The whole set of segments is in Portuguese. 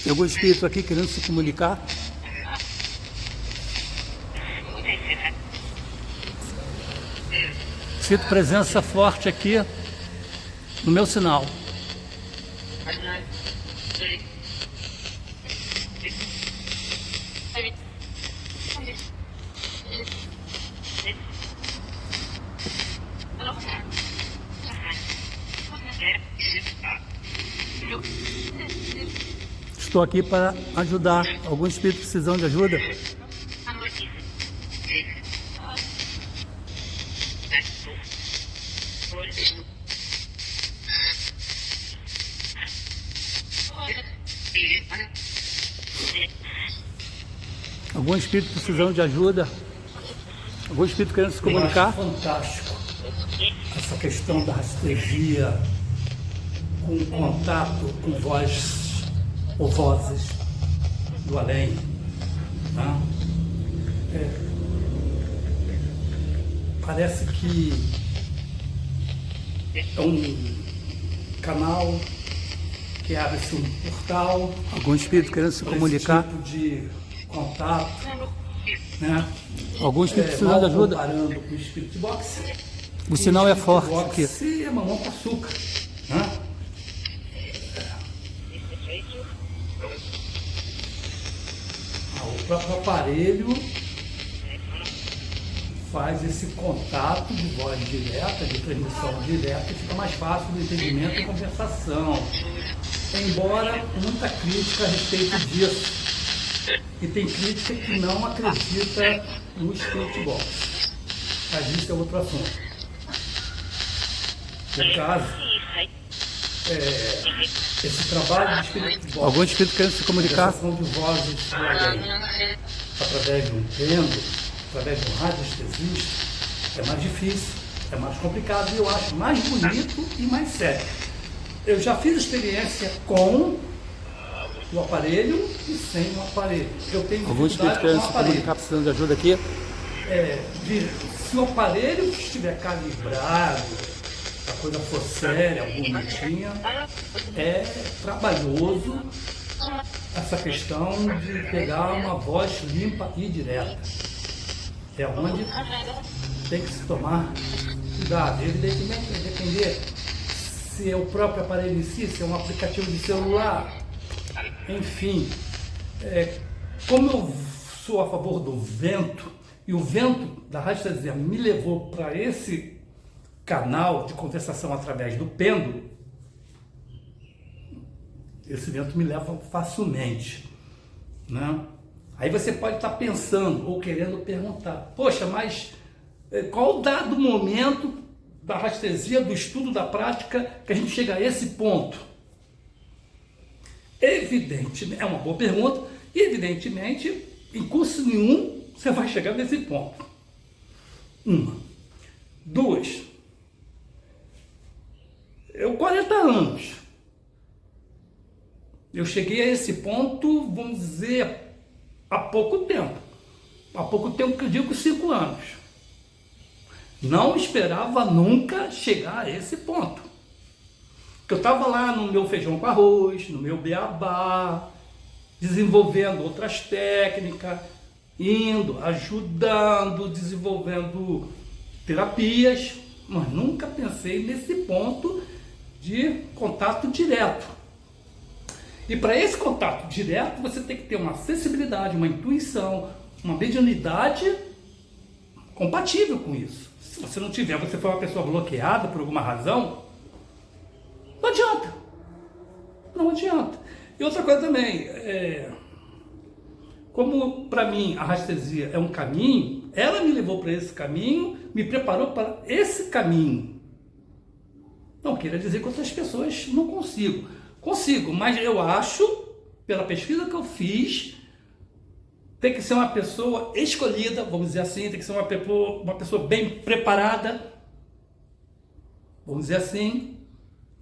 Tem algum espírito aqui querendo se comunicar? Sinto presença forte aqui no meu sinal. Estou aqui para ajudar. Algum espírito precisando de ajuda? Algum espírito precisando de ajuda? Algum espírito querendo se comunicar? Eu acho fantástico essa questão da rastreia com contato com voz ou vozes do além, né? Parece que é um canal que abre-se um portal. Algum espírito querendo se comunicar? Esse tipo de contato, né? Algum espírito precisando de ajuda? Comparando com o Spirit Box. O sinal é forte aqui. Box é mamão com açúcar, né? O próprio aparelho faz esse contato de voz direta, de transmissão direta, e fica mais fácil do entendimento e conversação. Embora muita crítica a respeito disso. E tem crítica que não acredita no Spirit Box. Mas isso é outro assunto. No caso, esse trabalho de Spirit Box, Algum espírito querendo se comunicar? de vozes do além, através de um pêndulo, através de um radiestesista, é mais difícil, é mais complicado e eu acho mais bonito e mais sério. Eu já fiz experiência com o aparelho e sem o aparelho. Eu tenho Algum espírito dificuldade com querendo o se aparelho. comunicar precisando de ajuda aqui? Se o aparelho estiver calibrado, a coisa for séria, bonitinha, é trabalhoso essa questão de pegar uma voz limpa e direta. É onde tem que se tomar cuidado. Evidentemente vai depender se é o próprio aparelho em si, se é um aplicativo de celular, enfim. Como eu sou a favor do vento, e o vento da radiestesia me levou para esse canal de conversação através do pêndulo, esse vento me leva facilmente, né? Aí você pode estar pensando ou querendo perguntar, poxa, mas qual o dado momento da radiestesia, do estudo, da prática, que a gente chega a esse ponto? Evidentemente, é uma boa pergunta, e evidentemente, em curso nenhum, você vai chegar nesse ponto. Uma. Duas. Eu, 40 anos, eu cheguei a esse ponto, vamos dizer, há pouco tempo. Há pouco tempo que eu digo 5 anos. Não esperava nunca chegar a esse ponto. Porque eu estava lá no meu feijão com arroz, no meu beabá, desenvolvendo outras técnicas, indo, ajudando, desenvolvendo terapias, mas nunca pensei nesse ponto de contato direto. E para esse contato direto, você tem que ter uma sensibilidade, uma intuição, uma mediunidade compatível com isso. Se você não tiver, você for uma pessoa bloqueada por alguma razão, não adianta. Não adianta. E outra coisa também, como para mim a radiestesia é um caminho, ela me levou para esse caminho, me preparou para esse caminho. Não queria dizer que outras pessoas não consigo. Consigo, mas eu acho, pela pesquisa que eu fiz, tem que ser uma pessoa escolhida, vamos dizer assim, tem que ser uma pessoa bem preparada, vamos dizer assim,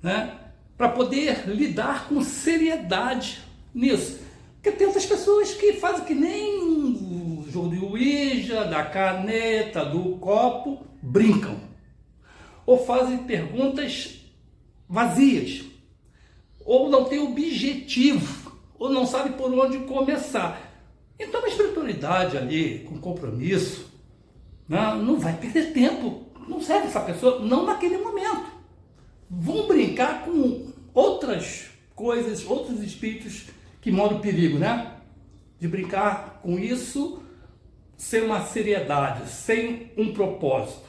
né? Para poder lidar com seriedade nisso. Porque tem outras pessoas que fazem que nem o jogo de Ouija, da caneta, do copo, brincam. Ou fazem perguntas vazias. Ou não tem objetivo. Ou não sabe por onde começar. Então a espiritualidade ali, com compromisso, não vai perder tempo. Não serve essa pessoa, não naquele momento. Vão brincar com outras coisas, outros espíritos que moram perigo, né? De brincar com isso sem uma seriedade, sem um propósito.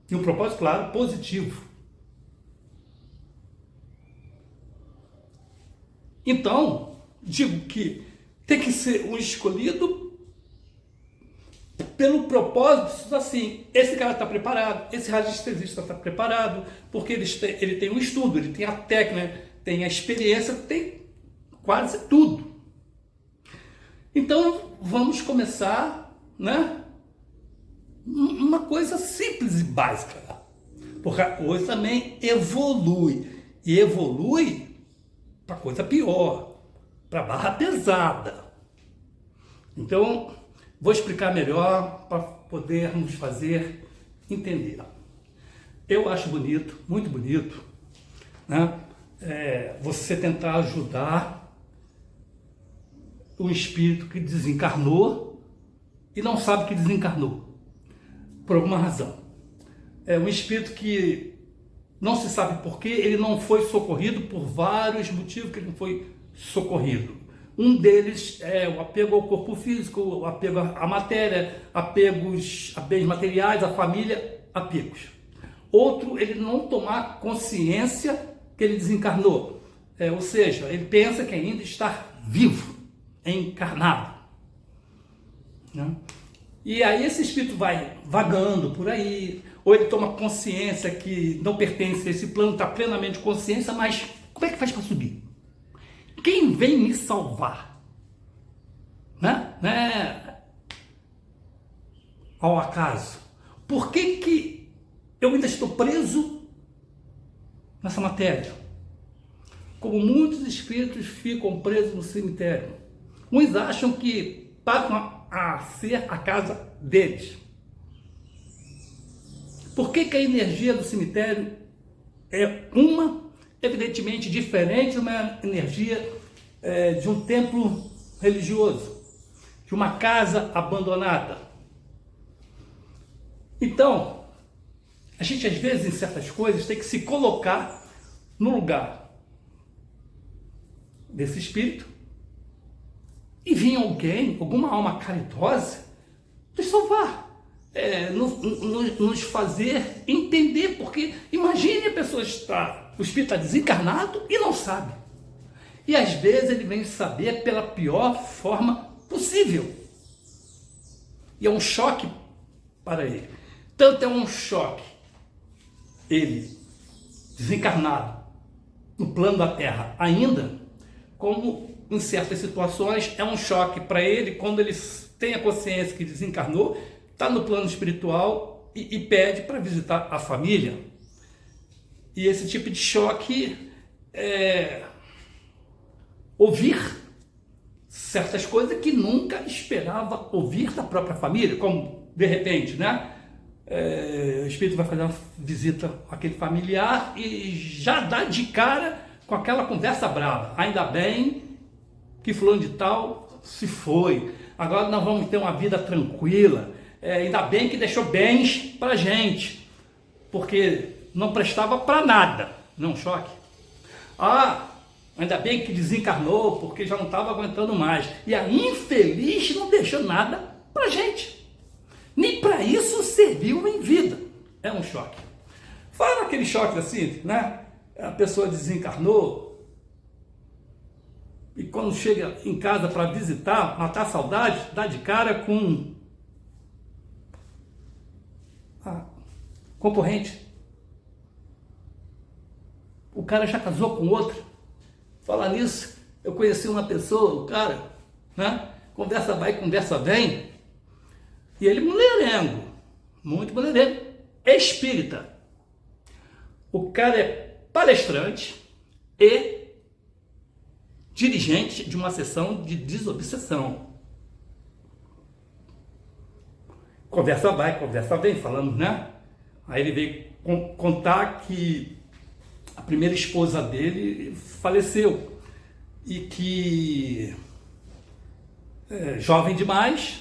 E um propósito, claro, positivo. Então, digo que tem que ser um escolhido pelo propósito, assim, esse cara está preparado, esse radiestesista está preparado, porque ele tem um estudo, ele tem a técnica, tem a experiência, tem quase tudo. Então, vamos começar, né? Uma coisa simples e básica, porque a coisa também evolui, e evolui para coisa pior, para barra pesada. Então, vou explicar melhor para podermos fazer entender. Eu acho bonito, muito bonito, né? Você tentar ajudar um espírito que desencarnou e não sabe que desencarnou, por alguma razão. É um espírito que não se sabe por que ele não foi socorrido, por vários motivos que ele não foi socorrido. Um deles é o apego ao corpo físico, o apego à matéria, apegos a bens materiais, à família, apegos. Outro, ele não tomar consciência que ele desencarnou. Ou seja, ele pensa que ainda está vivo, encarnado. Né? E aí esse espírito vai vagando por aí, ou ele toma consciência que não pertence a esse plano, está plenamente consciência, mas como é que faz para subir? Quem vem me salvar? Né? Ao acaso. Por que eu ainda estou preso nessa matéria? Como muitos espíritos ficam presos no cemitério. Uns acham que passam a ser a casa deles. Por que a energia do cemitério é evidentemente diferente de uma energia de um templo religioso, de uma casa abandonada? Então, a gente às vezes em certas coisas tem que se colocar no lugar desse espírito e vir alguém, alguma alma caridosa, nos salvar. Nos fazer entender, porque imagine a pessoa o espírito está desencarnado e não sabe. E às vezes ele vem saber pela pior forma possível. E é um choque para ele. Tanto é um choque, ele desencarnado no plano da Terra ainda, como em certas situações é um choque para ele quando ele tem a consciência que desencarnou, está no plano espiritual e pede para visitar a família. E esse tipo de choque é ouvir certas coisas que nunca esperava ouvir da própria família, como de repente, né? O espírito vai fazer uma visita àquele familiar e já dá de cara com aquela conversa brava. Ainda bem que fulano de tal se foi. Agora nós vamos ter uma vida tranquila. Ainda bem que deixou bens para a gente, porque não prestava para nada. Não, choque. Ainda bem que desencarnou, porque já não estava aguentando mais. E a infeliz não deixou nada para a gente. Nem para isso serviu em vida. É um choque. Fala aquele choque assim, né? A pessoa desencarnou e quando chega em casa para visitar, matar a saudade, dá de cara com a concorrente. O cara já casou com outra. Falar nisso, eu conheci uma pessoa, o cara, né? Conversa vai, conversa vem. E ele mulherengo, muito mulherengo, espírita. O cara é palestrante e dirigente de uma sessão de desobsessão. Conversa vai, conversa vem, falando, né? Aí ele veio contar que a primeira esposa dele faleceu e que jovem demais,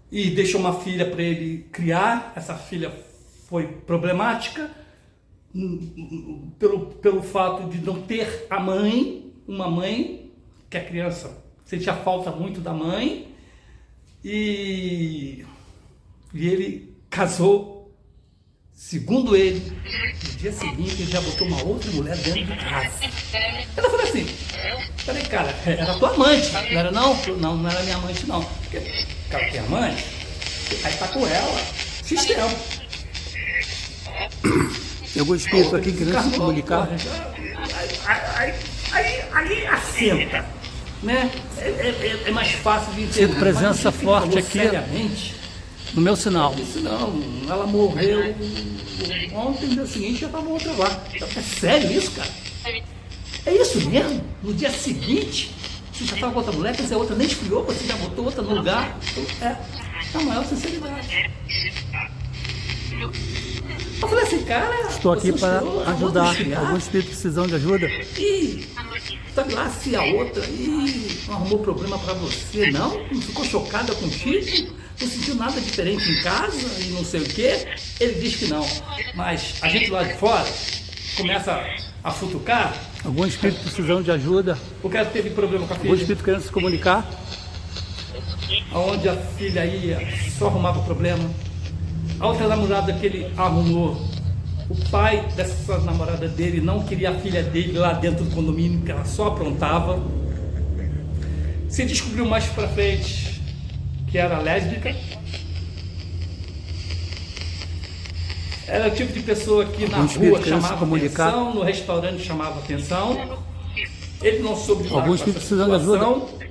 e deixou uma filha para ele criar. Essa filha foi problemática pelo fato de não ter a mãe, uma mãe, que a criança sentia falta muito da mãe, e ele casou, segundo ele, no dia seguinte ele já botou uma outra mulher dentro de casa. Ela falou assim: peraí, cara, era tua amante, não era não? Não, não era minha amante não. Porque o cara tem amante, aí tá com ela, sistema. Tem algum espírito aqui querendo se comunicar? Aí assenta, né? É mais fácil de entender. Sinto presença forte aqui Seriamente, no meu sinal. disse: não, ela morreu ontem, no dia seguinte já estava outra lá. É sério isso, cara? É isso mesmo? No dia seguinte, você já estava com outra mulher, quer dizer, a outra nem esfriou, você já botou outra no lugar. É a maior sinceridade. Eu falei assim, cara, Estou aqui você para esfriou, a ajudar. outra esfriar, Algum espírito precisando de ajuda? e sabe lá se a outra não arrumou problema pra você, não ficou chocada contigo, não sentiu nada diferente em casa e não sei o que. Ele diz que não, mas a gente lá de fora começa a futucar. Algum espírito precisando de ajuda? O cara teve problema com a Algum filha, espírito querendo se comunicar? onde a filha ia, só arrumava problema. A outra namorada que ele arrumou, o pai dessa namorada dele não queria a filha dele lá dentro do condomínio, que ela só aprontava. Se descobriu mais pra frente que era lésbica. Era o tipo de pessoa que na Algum espírito rua querendo se chamava comunicar? atenção, no restaurante chamava atenção. Ele não soube lidar Algum com espírito essa precisando de ajuda? situação.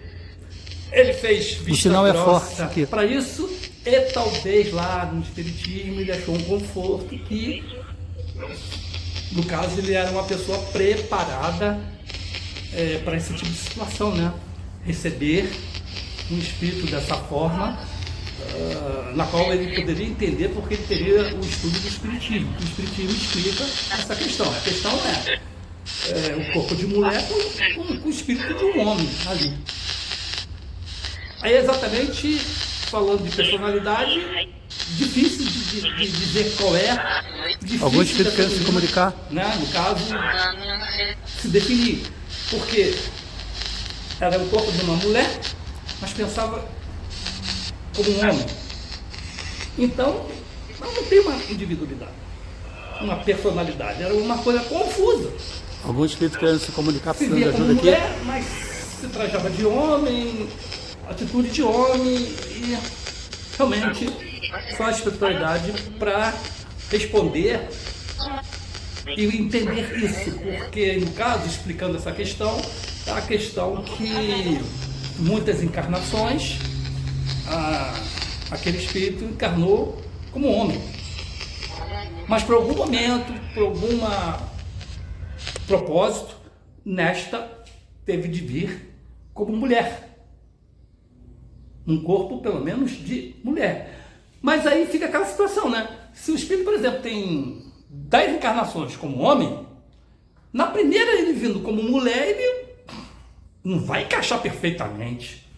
Ele fez vista sinal é grossa forte aqui. para isso, e talvez lá no espiritismo ele achou um conforto que, no caso, ele era uma pessoa preparada para esse tipo de situação, né? Receber um espírito dessa forma, na qual ele poderia entender, porque ele teria o estudo do espiritismo. O espiritismo explica essa questão. A questão é o corpo de mulher com o espírito de um homem ali. Aí, exatamente, falando de personalidade, difícil de dizer qual é. Algum espírito querendo se definir, comunicar? né? No caso, se definir. Porque era o corpo de uma mulher, mas pensava como um homem. Então, não tem uma individualidade, uma personalidade. Era uma coisa confusa. Algum espírito querendo se comunicar Se precisando de via como ajuda aqui? mulher, mas se trajava de homem, atitude de homem, e realmente só a espiritualidade para responder e entender isso, porque no caso, explicando essa questão, é a questão que muitas encarnações aquele espírito encarnou como homem, mas por algum momento, por algum propósito, nesta teve de vir como mulher. Um corpo, pelo menos, de mulher. Mas aí fica aquela situação, né? Se o espírito, por exemplo, tem 10 encarnações como homem, na primeira ele vindo como mulher, ele não vai encaixar perfeitamente.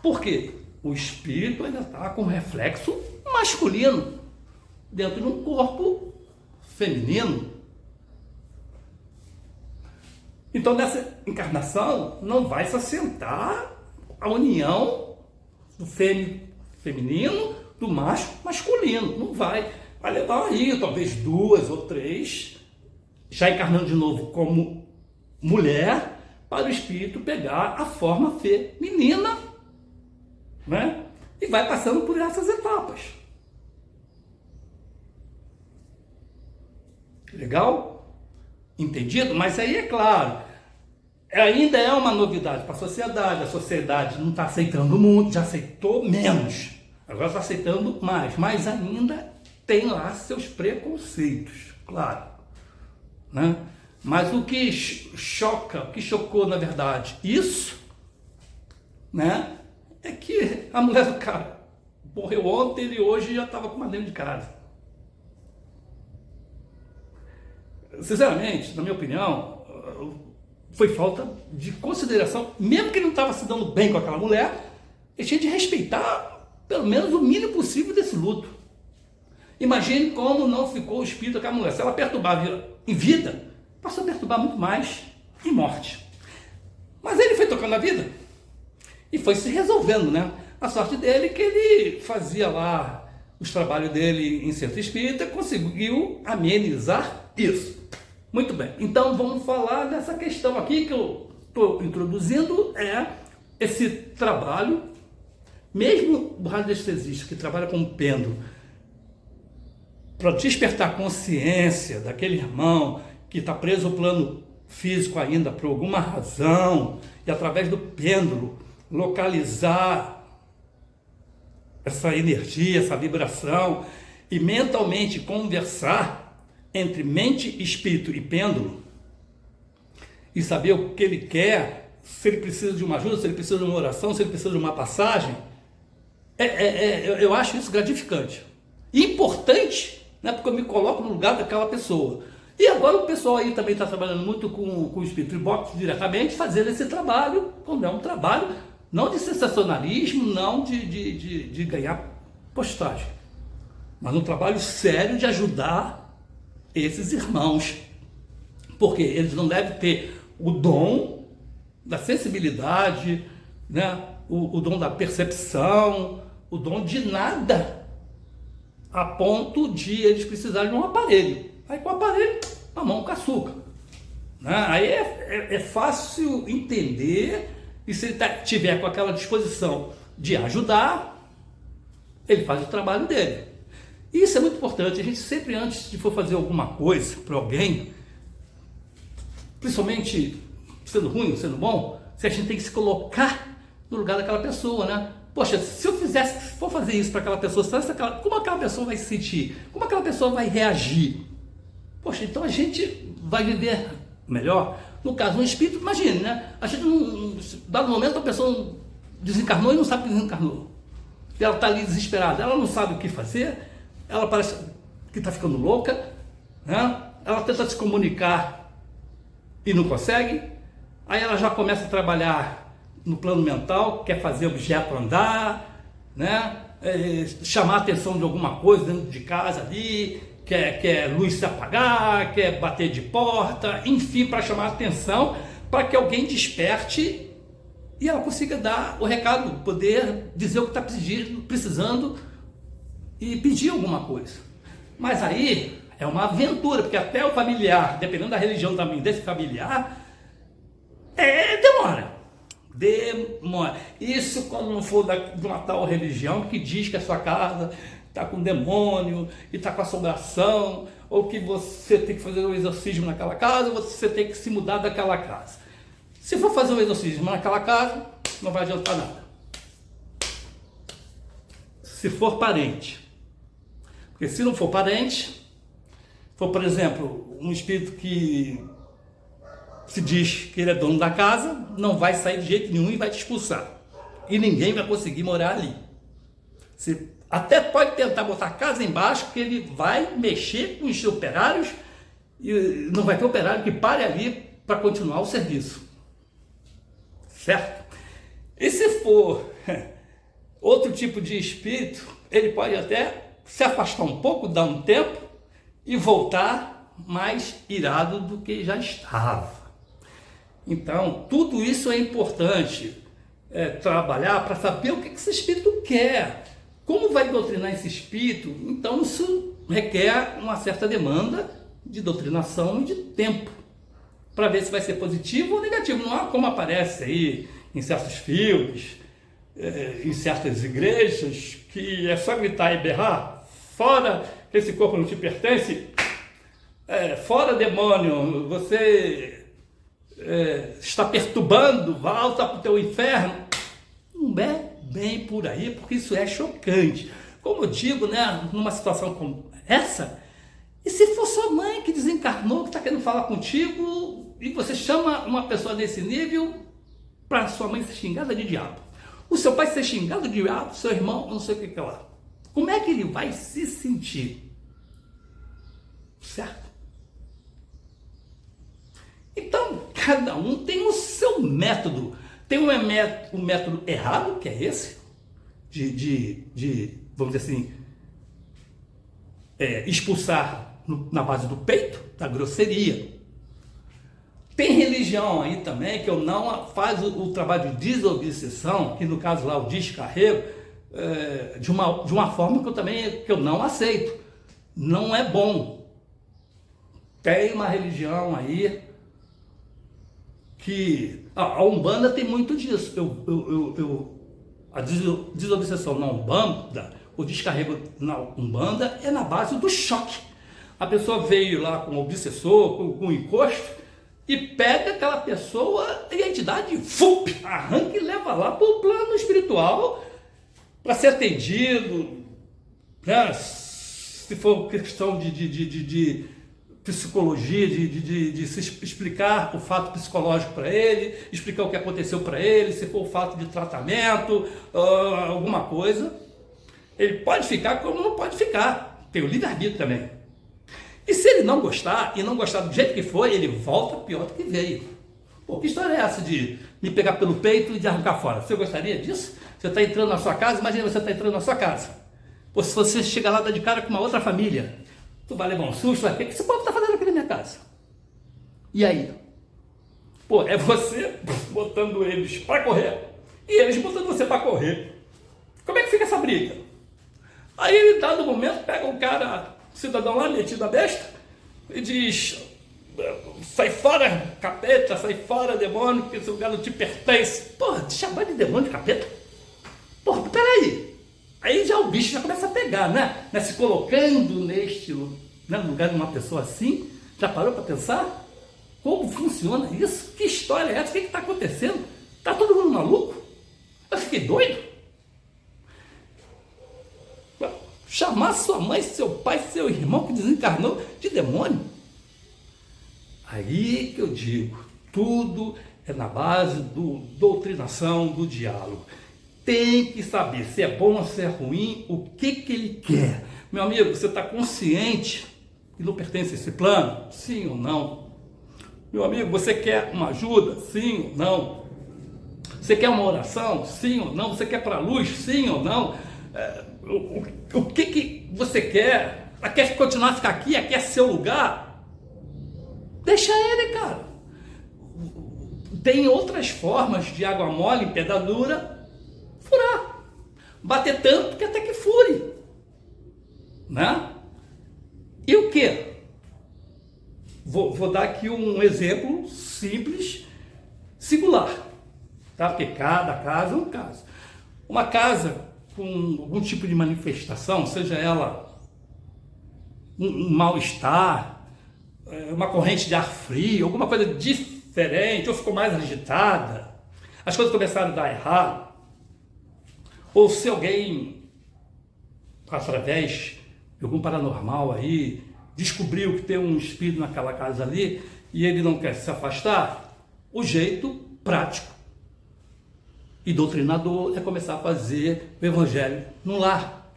Por quê? O espírito ainda está com reflexo masculino dentro de um corpo feminino. Então, nessa encarnação, não vai se assentar a união do feminino, do macho masculino. Não vai. Vai levar aí, talvez 2 ou 3, já encarnando de novo como mulher, para o espírito pegar a forma feminina, né? E vai passando por essas etapas. Legal? Entendido? Mas aí é claro, ainda é uma novidade para a sociedade não está aceitando muito, já aceitou menos, agora está aceitando mais, mas ainda tem lá seus preconceitos, claro, né? Mas o que choca, o que chocou na verdade, isso, né, é que a mulher do cara morreu ontem e hoje já estava com uma dentro de casa. Sinceramente, na minha opinião, foi falta de consideração, mesmo que ele não estava se dando bem com aquela mulher, ele tinha de respeitar pelo menos o mínimo possível desse luto. Imagine como não ficou o espírito daquela mulher. Se ela perturbava em vida, passou a perturbar muito mais em morte. Mas ele foi tocando a vida e foi se resolvendo, né? A sorte dele é que ele fazia lá os trabalhos dele em centro espírita, conseguiu amenizar isso. Muito bem, então vamos falar dessa questão aqui que eu estou introduzindo, é esse trabalho, mesmo o radiestesista que trabalha com pêndulo, para despertar a consciência daquele irmão que está preso ao plano físico ainda por alguma razão, e através do pêndulo localizar essa energia, essa vibração, e mentalmente conversar entre mente, espírito e pêndulo, e saber o que ele quer, se ele precisa de uma ajuda, se ele precisa de uma oração, se ele precisa de uma passagem, eu acho isso gratificante e importante, né, porque eu me coloco no lugar daquela pessoa. E agora o pessoal aí também está trabalhando muito com o espírito box diretamente, fazendo esse trabalho, quando é um trabalho não de sensacionalismo, não de ganhar postagem, mas um trabalho sério de ajudar esses irmãos, porque eles não devem ter o dom da sensibilidade, né? o dom da percepção, o dom de nada, a ponto de eles precisarem de um aparelho. Aí com o aparelho, a mão com açúcar, né? Aí é fácil entender, e se ele tiver com aquela disposição de ajudar, ele faz o trabalho dele. Isso é muito importante. A gente sempre, antes de for fazer alguma coisa para alguém, principalmente sendo ruim ou sendo bom, a gente tem que se colocar no lugar daquela pessoa, né? Poxa, se eu for fazer isso para aquela pessoa, como aquela pessoa vai se sentir? Como aquela pessoa vai reagir? Poxa, então a gente vai viver melhor. No caso, um espírito, imagine, né? A gente, dado momento, a pessoa desencarnou e não sabe que desencarnou. Ela está ali desesperada, ela não sabe o que fazer, ela parece que está ficando louca, né? Ela tenta se comunicar e não consegue, aí ela já começa a trabalhar no plano mental, quer fazer objeto andar, né? Chamar a atenção de alguma coisa dentro de casa ali, quer luz se apagar, quer bater de porta, enfim, para chamar a atenção, para que alguém desperte e ela consiga dar o recado, poder dizer o que está precisando e pedir alguma coisa. Mas aí é uma aventura, porque até o familiar, dependendo da religião também desse familiar, demora. Isso quando não for de uma tal religião que diz que a sua casa está com demônio e está com assombração, ou que você tem que fazer um exorcismo naquela casa, ou você tem que se mudar daquela casa. Se for fazer um exorcismo naquela casa, não vai adiantar nada. Se for parente. Porque se não for parente, for, por exemplo, um espírito que se diz que ele é dono da casa, não vai sair de jeito nenhum e vai te expulsar. E ninguém vai conseguir morar ali. Você até pode tentar botar a casa embaixo, que ele vai mexer com os operários e não vai ter operário que pare ali para continuar o serviço. Certo? E se for outro tipo de espírito, ele pode até se afastar um pouco, dar um tempo e voltar mais irado do que já estava. Então, tudo isso é importante, trabalhar para saber o que esse espírito quer, como vai doutrinar esse espírito. Então, isso requer uma certa demanda de doutrinação e de tempo, para ver se vai ser positivo ou negativo. Não há como aparece aí em certos filmes, em certas igrejas, que é só gritar e berrar, fora, que esse corpo não te pertence, fora demônio, você está perturbando, volta para o teu inferno. Não é bem por aí, porque isso é chocante. Como eu digo, né, numa situação como essa, E se for sua mãe que desencarnou, que está querendo falar contigo, e você chama uma pessoa desse nível para sua mãe ser xingada de diabo, o seu pai ser xingado de diabo, seu irmão, não sei o que é lá, como é que ele vai se sentir? Certo? Então, cada um tem o seu método. Tem um método errado, que é esse, vamos dizer assim, expulsar na base do peito, da grosseria. Tem religião aí também que não faz o trabalho de desobsessão, que no caso lá o descarrego, de uma forma que eu não aceito. Não é bom. Tem uma religião aí que a Umbanda tem muito disso. A desobsessão na Umbanda, o descarrego na Umbanda é na base do choque. A pessoa veio lá com o obsessor, com o encosto, e pega aquela pessoa e a entidade arranca e leva lá para o plano espiritual para ser atendido, né? Se for questão de psicologia, de se explicar o fato psicológico para ele, explicar o que aconteceu para ele, se for o fato de tratamento, alguma coisa. Ele pode ficar como não pode ficar, tem o livre-arbítrio também. E se ele não gostar, e não gostar do jeito que foi, ele volta pior do que veio. Pô, que história é essa de me pegar pelo peito e de arrancar fora? Você gostaria disso? Você está entrando na sua casa, imagina você está entrando na sua casa. Pô, se você chegar lá, dá de cara com uma outra família, tu vai levar um susto, vai ver o que esse povo está fazendo aqui na minha casa? E aí? Pô, é você botando eles para correr, e eles botando você para correr. Como é que fica essa briga? Aí ele, dado momento, pega um cara, cidadão lá, metido a besta, e diz: sai fora, capeta, sai fora, demônio, que esse lugar não te pertence. Porra, te chamar de demônio, de capeta? Porra, peraí. Aí já o bicho já começa a pegar, né? Se colocando neste lugar de uma pessoa assim. Já parou para pensar? Como funciona isso? Que história é essa? O que está acontecendo? Tá todo mundo maluco? Eu fiquei doido? Chamar sua mãe, seu pai, seu irmão que desencarnou de demônio? Aí que eu digo, tudo é na base do doutrinação, do diálogo. Tem que saber se é bom ou se é ruim, o que ele quer. Meu amigo, você está consciente que não pertence a esse plano? Sim ou não? Meu amigo, você quer uma ajuda? Sim ou não? Você quer uma oração? Sim ou não? Você quer para a luz? Sim ou não? O que você quer? Quer continuar a ficar aqui? Quer seu lugar? Deixa ele, cara. Tem outras formas de água mole em pedra dura furar. Bater tanto que até que fure. Né? E o que? Vou dar aqui um exemplo simples, singular. Tá? Porque cada caso é um caso. Uma casa com algum tipo de manifestação, seja ela um mal-estar, uma corrente de ar frio, alguma coisa diferente, ou ficou mais agitada, as coisas começaram a dar errado, ou se alguém, através de algum paranormal aí, descobriu que tem um espírito naquela casa ali e ele não quer se afastar, o jeito prático e doutrinador é começar a fazer o evangelho no lar,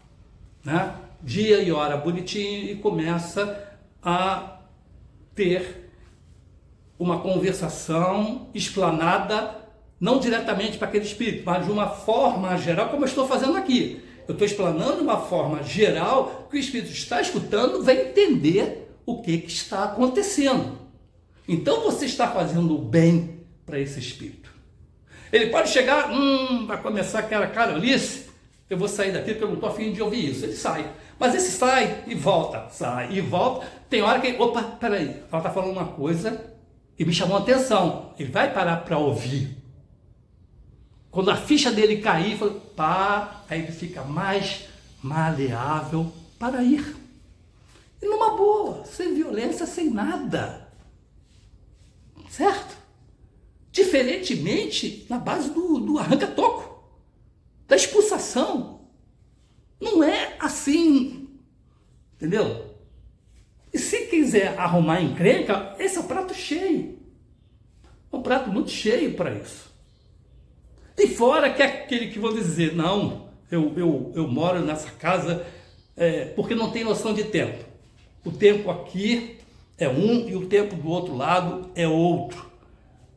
né? Dia e hora bonitinho, e começa a ter uma conversação explanada, não diretamente para aquele espírito, mas de uma forma geral, como eu estou fazendo aqui. Eu estou explanando de uma forma geral que o espírito está escutando, vai entender o que está acontecendo. Então você está fazendo o bem para esse espírito. Ele pode chegar, vai começar aquela carolice, eu vou sair daqui porque eu não estou afim de ouvir isso. Ele sai. Mas esse sai e volta, sai e volta. Tem hora que, opa, peraí, ela está falando uma coisa e me chamou a atenção. Ele vai parar para ouvir. Quando a ficha dele cair, pá, aí ele fica mais maleável para ir. E numa boa, sem violência, sem nada. Certo? Diferentemente na base do arranca-toco, da expulsação. Não é assim, entendeu? E quiser arrumar encrenca, esse é o prato cheio. É um prato muito cheio para isso. E fora que é aquele que vão dizer, não, eu moro nessa casa porque não tem noção de tempo. O tempo aqui é um e o tempo do outro lado é outro.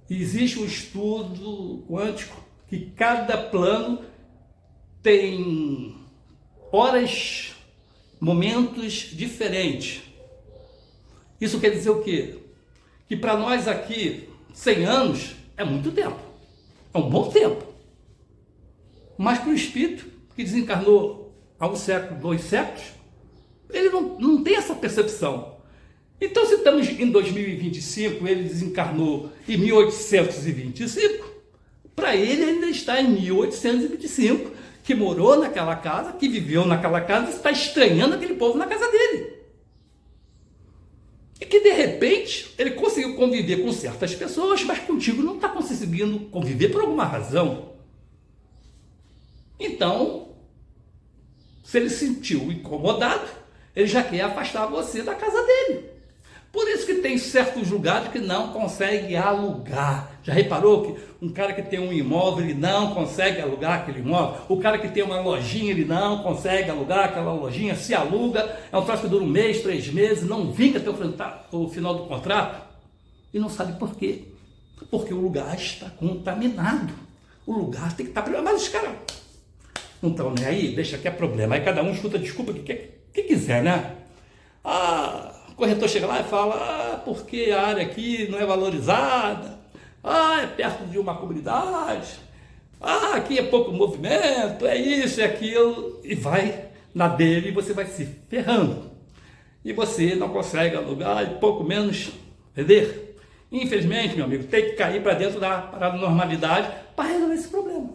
E existe um estudo quântico que cada plano tem horas, momentos diferentes. Isso quer dizer o quê? Que para nós aqui, 100 anos é muito tempo. É um bom tempo. Mas para o espírito que desencarnou há um século, 2 séculos, ele não tem essa percepção. Então, se estamos em 2025, ele desencarnou em 1825, para ele ainda está em 1825, que morou naquela casa, que viveu naquela casa, e está estranhando aquele povo na casa dele. E que, de repente, ele conseguiu conviver com certas pessoas, mas contigo não está conseguindo conviver por alguma razão. Então, se ele se sentiu incomodado, ele já quer afastar você da casa dele. Por isso que tem certos lugares que não consegue alugar. Já reparou que um cara que tem um imóvel, ele não consegue alugar aquele imóvel? O cara que tem uma lojinha, ele não consegue alugar aquela lojinha. Se aluga, é um troço que dura 1 mês, 3 meses, não vinga até o final do contrato. E não sabe por quê. Porque o lugar está contaminado. O lugar tem que estar... Mas os caras não estão nem aí, deixa que é problema. Aí cada um escuta desculpa que quiser, né? O corretor chega lá e fala, porque a área aqui não é valorizada, é perto de uma comunidade, aqui é pouco movimento, é isso, é aquilo, e vai na dele e você vai se ferrando. E você não consegue alugar e pouco menos vender. Infelizmente, meu amigo, tem que cair para dentro da paranormalidade para resolver esse problema.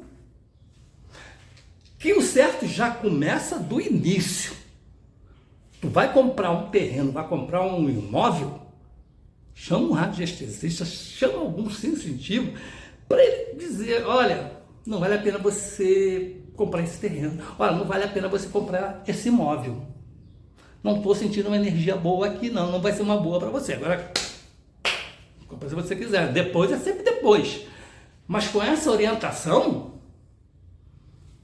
Que o certo já começa do início. Tu vai comprar um terreno, vai comprar um imóvel, chama um radiestesista, chama algum sensitivo para ele dizer, olha, não vale a pena você comprar esse terreno, olha, não vale a pena você comprar esse imóvel. Não estou sentindo uma energia boa aqui, não vai ser uma boa para você. Agora, compra se você quiser, depois é sempre depois. Mas com essa orientação,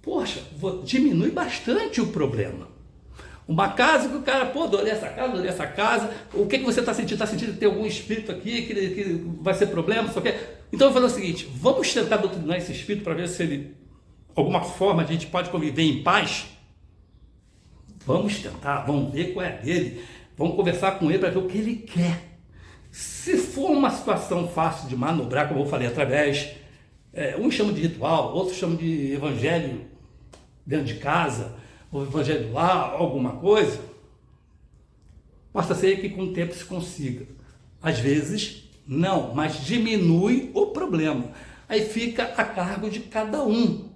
poxa, diminui bastante o problema. Uma casa que o cara, adorei essa casa, o que você está sentindo? Está sentindo que tem algum espírito aqui que vai ser problema? Só que... Então eu vou fazer o seguinte, vamos tentar doutrinar esse espírito para ver se ele, alguma forma, a gente pode conviver em paz? Vamos tentar, vamos ver qual é a dele, vamos conversar com ele para ver o que ele quer. Se for uma situação fácil de manobrar, como eu falei, através, uns chamam de ritual, outros chamam de evangelho dentro de casa, o evangelho lá, alguma coisa, basta ser que com o tempo se consiga. Às vezes, não, mas diminui o problema. Aí fica a cargo de cada um.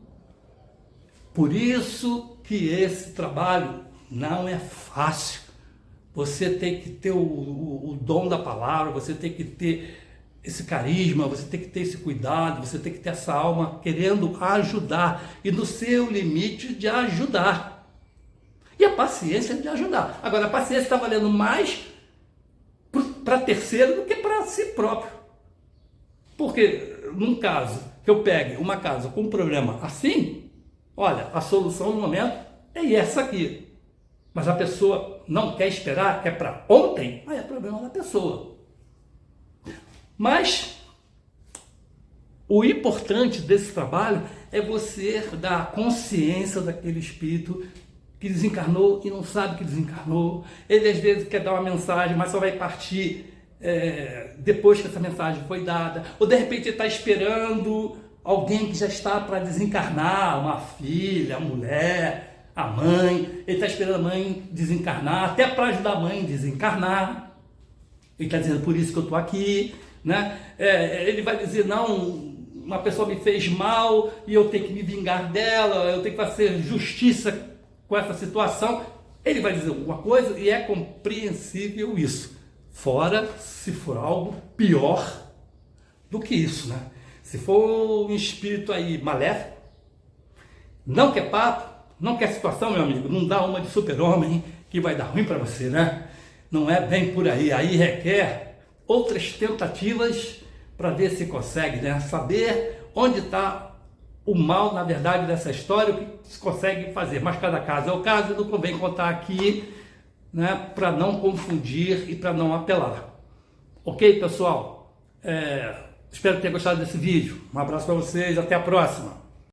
Por isso que esse trabalho não é fácil. Você tem que ter o dom da palavra, você tem que ter esse carisma, você tem que ter esse cuidado, você tem que ter essa alma querendo ajudar e no seu limite de ajudar. E a paciência de ajudar. Agora, a paciência está valendo mais para terceiro do que para si próprio. Porque, num caso, que eu pegue uma casa com um problema assim, olha, a solução no momento é essa aqui. Mas a pessoa não quer esperar, quer para ontem, aí é problema da pessoa. Mas o importante desse trabalho é você dar consciência daquele espírito que desencarnou e não sabe que desencarnou. Ele às vezes quer dar uma mensagem, mas só vai partir depois que essa mensagem foi dada. Ou de repente ele está esperando alguém que já está para desencarnar, uma filha, a mulher, a mãe. Ele está esperando a mãe desencarnar, até para ajudar a mãe a desencarnar. Ele está dizendo, por isso que eu estou aqui. Né? Ele vai dizer, não, uma pessoa me fez mal e eu tenho que me vingar dela, eu tenho que fazer justiça com essa situação. Ele vai dizer alguma coisa e é compreensível isso. Fora se for algo pior do que isso, né? Se for um espírito aí maléfico, não quer papo, não quer situação, meu amigo, não dá uma de super-homem que vai dar ruim para você, né? não é bem por aí. Aí requer outras tentativas para ver se consegue, né? Saber onde está o mal, na verdade, dessa história, o que se consegue fazer. Mas cada caso é o caso, e não convém contar aqui, né, para não confundir e para não apelar. Ok, pessoal? Espero que tenham gostado desse vídeo. Um abraço para vocês, até a próxima.